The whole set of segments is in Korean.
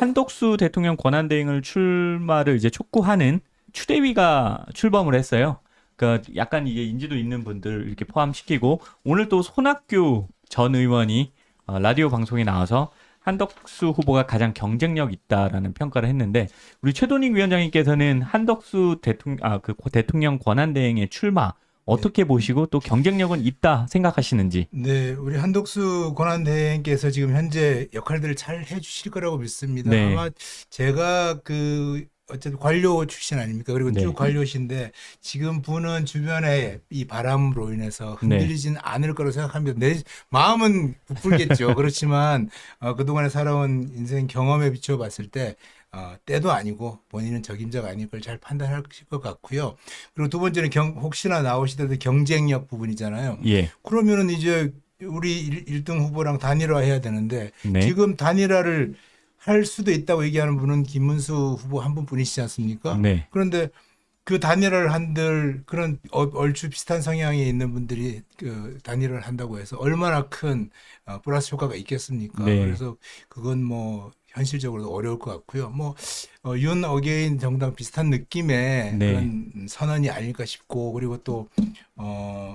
한덕수 대통령 권한대행을 출마를 이제 촉구하는 추대위가 출범을 했어요. 그러니까 약간 이게 인지도 있는 분들 이렇게 포함시키고 오늘 또 손학규 전 의원이 라디오 방송에 나와서 한덕수 후보가 가장 경쟁력 있다라는 평가를 했는데 우리 최돈익 위원장님께서는 한덕수 대통령 권한대행의 출마 어떻게 보시고 또 경쟁력은 있다 생각하시는지. 네, 우리 한덕수 권한대행께서 지금 현재 역할들을 잘 해주실 거라고 믿습니다. 네. 아마 제가 어쨌든 관료 출신 아닙니까? 그리고 네. 쭉 관료신데 지금 부는 주변에 이 바람으로 인해서 흔들리진 않을 거라고 생각합니다. 내 마음은 부풀겠죠. 그렇지만 그동안에 살아온 인생 경험에 비춰봤을 때 때도 아니고 본인은 적임자가 아닌 걸 잘 판단하실 것 같고요. 그리고 두 번째는 혹시나 나오시더라도 경쟁력 부분이잖아요. 예. 그러면은 이제 우리 1등 후보랑 단일화해야 되는데 네. 지금 단일화를 할 수도 있다고 얘기하는 분은 김문수 후보 한 분뿐이시지 않습니까? 네. 그런데 그 단일화를 한들 그런 얼추 비슷한 성향이 있는 분들이 그 단일화를 한다고 해서 얼마나 큰 플러스 효과가 있겠습니까? 네. 그래서 그건 뭐 현실적으로도 어려울 것 같고요. 뭐 윤 어게인 정당 비슷한 느낌의 네. 그런 선언이 아닐까 싶고 그리고 또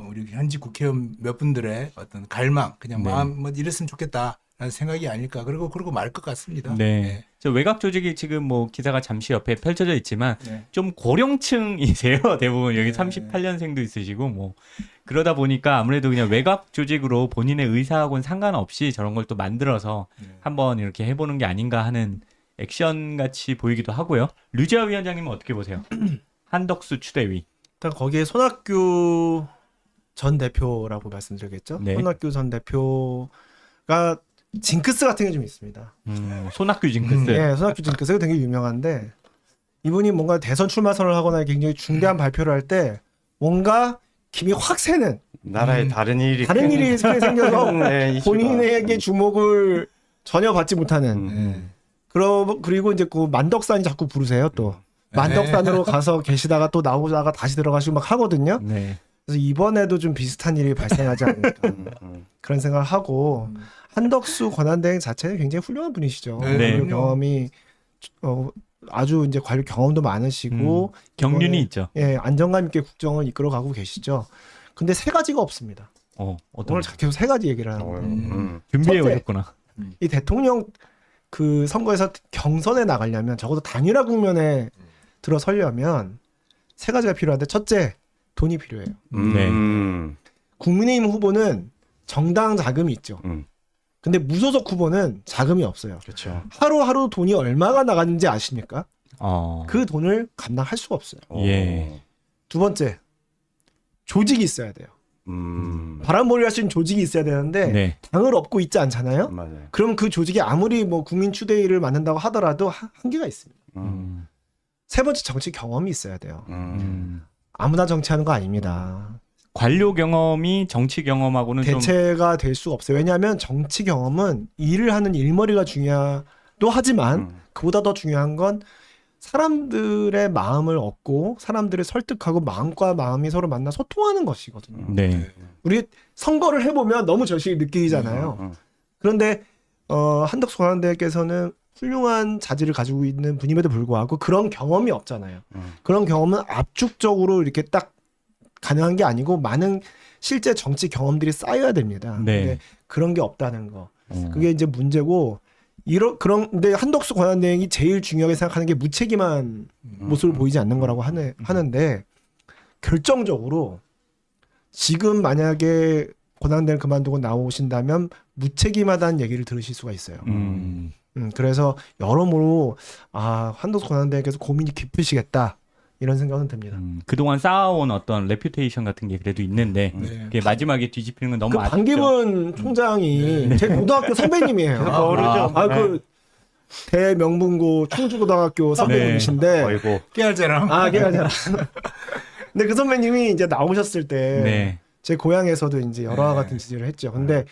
우리 현직 국회의원 몇 분들의 어떤 갈망, 그냥 네. 마음 뭐 이랬으면 좋겠다라는 생각이 아닐까. 그러고 말 것 같습니다. 네. 저 외곽 조직이 지금 뭐 기사가 잠시 옆에 펼쳐져 있지만 네. 좀 고령층이세요. 대부분 여기 네. 38년생도 있으시고 뭐 그러다 보니까 아무래도 그냥 외곽 조직으로 본인의 의사하고는 상관없이 저런 걸 또 만들어서 네. 한번 이렇게 해보는 게 아닌가 하는 액션 같이 보이기도 하고요. 류지아 위원장님은 어떻게 보세요? 한덕수 추대위. 일단 거기에 손학규 전 대표라고 말씀드리겠죠. 네. 손학규 전 대표가 징크스 같은 게 좀 있습니다. 손학규 징크스. 예, 손학규 징크스가 되게 유명한데 이분이 뭔가 대선 출마 선언을 하거나 굉장히 중대한 발표를 할 때 뭔가 김이 확 새는 나라에 다른 일이 생겨서 네, 이슈가. 본인에게 주목을 전혀 받지 못하는 네. 그리고 이제 그 만덕산이 자꾸 부르세요 또 만덕산으로 가서 계시다가 또 나오다가 다시 들어가시고 막 하거든요. 네. 그래서 이번에도 좀 비슷한 일이 발생하지 않을까 그런 생각을 하고 한덕수 권한대행 자체는 굉장히 훌륭한 분이시죠. 네. 네. 관료 경험이 아주 이제 관료 경험도 많으시고 경륜이 이번에, 있죠. 예, 안정감 있게 국정을 이끌어가고 계시죠. 근데 세 가지가 없습니다. 어떤 오늘 계속 세 가지 얘기를 하는 거예요. 준비해 첫째. 오셨구나. 이 대통령 그 선거에서 경선에 나가려면 적어도 단일화 국면에 들어서려면 세 가지가 필요한데 첫째 돈이 필요해요. 네. 국민의힘 후보는 정당 자금이 있죠. 근데 무소속 후보는 자금이 없어요. 그렇죠. 하루하루 돈이 얼마가 나가는지 아십니까? 그 돈을 감당할 수가 없어요. 예. 두 번째 조직이 있어야 돼요. 바람몰이 할 수 있는 조직이 있어야 되는데 네. 당을 업고 있지 않잖아요. 맞아요. 그럼 그 조직이 아무리 뭐 국민 추대위를 만든다고 하더라도 한계가 있습니다. 세 번째 정치 경험이 있어야 돼요. 아무나 정치하는 거 아닙니다. 관료 경험이 정치 경험하고는 좀 대체가 될 수가 없어요. 왜냐하면 정치 경험은 일을 하는 일머리가 중요하도 하지만 그보다 더 중요한 건 사람들의 마음을 얻고 사람들을 설득하고 마음과 마음이 서로 만나 소통하는 것이거든요. 네. 우리 선거를 해보면 너무 절실히 느끼잖아요. 그런데 한덕수 권한대행께서는 훌륭한 자질을 가지고 있는 분임에도 불구하고 그런 경험이 없잖아요. 그런 경험은 압축적으로 이렇게 딱 가능한 게 아니고 많은 실제 정치 경험들이 쌓여야 됩니다. 네. 근데 그런 게 없다는 거. 그게 이제 문제고 그런데 한덕수 권한대행이 제일 중요하게 생각하는 게 무책임한 모습을 보이지 않는 거라고 하는데 결정적으로 지금 만약에 권한대행 그만두고 나오신다면 무책임하다는 얘기를 들으실 수가 있어요. 그래서 여러모로 한덕수 권한대행께서 고민이 깊으시겠다 이런 생각은 듭니다. 그동안 쌓아온 어떤 레퓨테이션 같은 게 그래도 있는데 그게 마지막에 뒤집히는 건 너무 그 아쉽죠. 반기문 총장이 제 고등학교 선배님이에요. 모르죠. 그 대명문고 충주고등학교 선배님이신데 아이고. 깨알자랑. 깨알자랑. 근데 그 선배님이 이제 나오셨을 때 제 네. 고향에서도 이제 여러 같은 지지를 했죠. 근데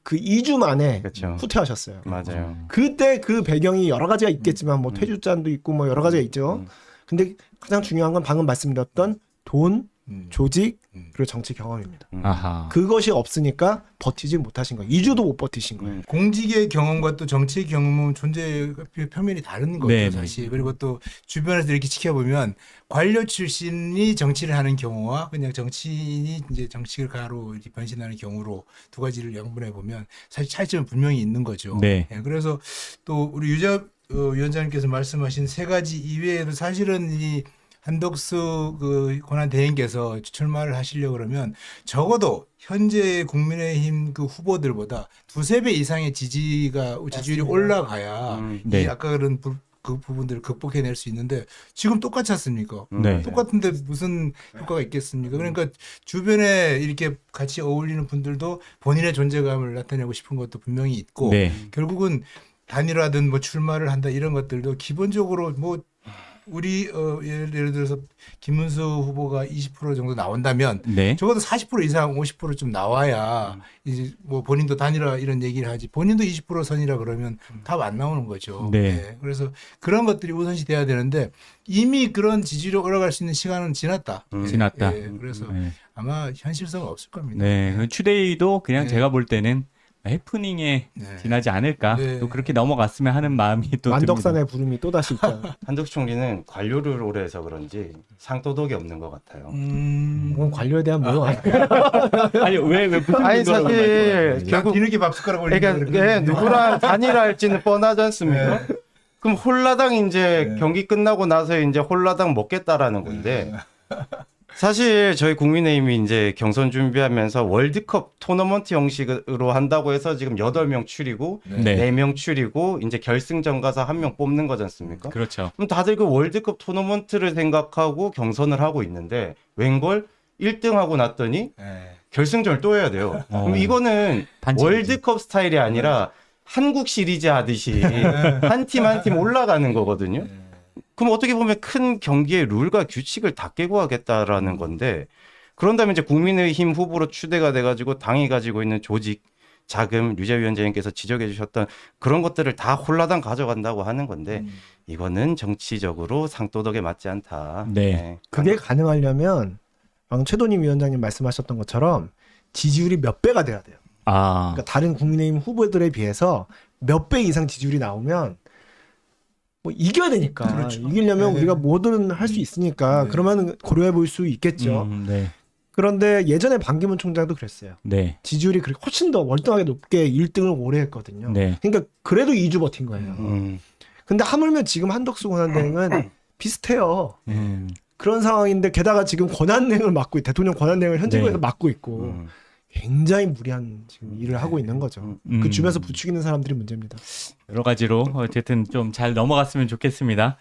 그 2주 만에 그렇죠. 후퇴하셨어요. 맞아요. 그때 그 배경이 여러 가지가 있겠지만 뭐 퇴주잔도 있고 뭐 여러 가지가 있죠. 근데 가장 중요한 건 방금 말씀드렸던 돈, 조직 그리고 정치 경험입니다. 아하. 그것이 없으니까 버티지 못하신 거예요. 2주도 못 버티신 거예요. 공직의 경험과 또 정치의 경험은 존재 표면이 다른 거죠, 네네. 사실. 그리고 또 주변에서 이렇게 지켜보면 관료 출신이 정치를 하는 경우와 그냥 정치인이 이제 정치가로 이렇게 변신하는 경우로 두 가지를 양분해 보면 사실 차이점은 분명히 있는 거죠. 네. 예, 그래서 또 우리 유재엽 위원장님께서 말씀하신 세 가지 이외에도 사실은 이 한덕수 그 권한대행께서 출마를 하시려고 그러면 적어도 현재 국민의힘 그 후보들보다 두세 배 이상의 지지율이 올라가야 네. 이 아까 그런 그 부분들을 극복해낼 수 있는데 지금 똑같지 않습니까? 네. 똑같은데 무슨 효과가 있겠습니까? 그러니까 주변에 이렇게 같이 어울리는 분들도 본인의 존재감을 나타내고 싶은 것도 분명히 있고 네. 결국은 단일화든 뭐 출마를 한다 이런 것들도 기본적으로 뭐 우리 예를 들어서 김문수 후보가 20% 정도 나온다면 네. 적어도 40% 이상 50% 좀 나와야 이제 뭐 본인도 단일화 이런 얘기를 하지 본인도 20% 선이라 그러면 답 안 나오는 거죠. 네. 그래서 그런 것들이 우선시 돼야 되는데 이미 그런 지지로 올라갈 수 있는 시간은 지났다. 지났다. 그래서 네. 아마 현실성은 없을 겁니다. 네. 그 추데이도 그냥 네. 제가 볼 때는 해프닝에 네. 지나지 않을까. 네. 또 그렇게 넘어갔으면 하는 마음이 또 만덕산의 부름이 또다시 있다. 한덕수 총리는 관료를 오래 해서 그런지 상도덕이 없는 것 같아요. 그건 관료에 대한 모욕 아니에요. 듭니다. 아니 왜 무슨 아니 근거라고 사실 말씀하시는 결국 뒤늦게 밥숟가락 올리는 그러니까 예, 누구랑 단일화할지는 뻔하지 않습니까? 그럼 홀라당 이제 경기 끝나고 나서 이제 홀라당 먹겠다라는 건데 사실 저희 국민의힘이 이제 경선 준비하면서 월드컵 토너먼트 형식으로 한다고 해서 지금 8명 추리고 네. 4명 추리고 이제 결승전 가서 1명 뽑는 거지 않습니까? 그렇죠. 그럼 다들 그 월드컵 토너먼트를 생각하고 경선을 하고 있는데 웬걸 1등하고 났더니 결승전을 또 해야 돼요. 그럼 이거는 반칙이지. 월드컵 스타일이 아니라 한국 시리즈 하듯이 한 팀 한 팀 올라가는 거거든요. 그럼 어떻게 보면 큰 경기의 룰과 규칙을 다 깨고 하겠다라는 건데 그런다면 이제 국민의힘 후보로 추대가 돼가지고 당이 가지고 있는 조직, 자금, 류재 위원장님께서 지적해 주셨던 그런 것들을 다 홀라당 가져간다고 하는 건데 이거는 정치적으로 상도덕에 맞지 않다. 네. 그게 가능하려면 방금 최도님 위원장님 말씀하셨던 것처럼 지지율이 몇 배가 돼야 돼요. 아. 그러니까 다른 국민의힘 후보들에 비해서 몇 배 이상 지지율이 나오면 뭐 이겨야 되니까 그렇죠. 이기려면 네. 우리가 뭐든 할 수 있으니까 네. 그러면 고려해 볼 수 있겠죠. 네. 그런데 예전에 반기문 총장도 그랬어요. 네. 지지율이 그렇게 훨씬 더 월등하게 높게 1등을 오래 했거든요. 네. 그러니까 그래도 2주 버틴 거예요. 근데 하물며 지금 한덕수 권한대행은 비슷해요. 그런 상황인데 게다가 지금 권한대행을 맡고 대통령 권한대행을 현직에서 네. 맡고 있고 굉장히 무리한 지금 일을 하고 있는 거죠. 그 주변에서 부추기는 사람들이 문제입니다. 여러 가지로 어쨌든 좀 잘 넘어갔으면 좋겠습니다.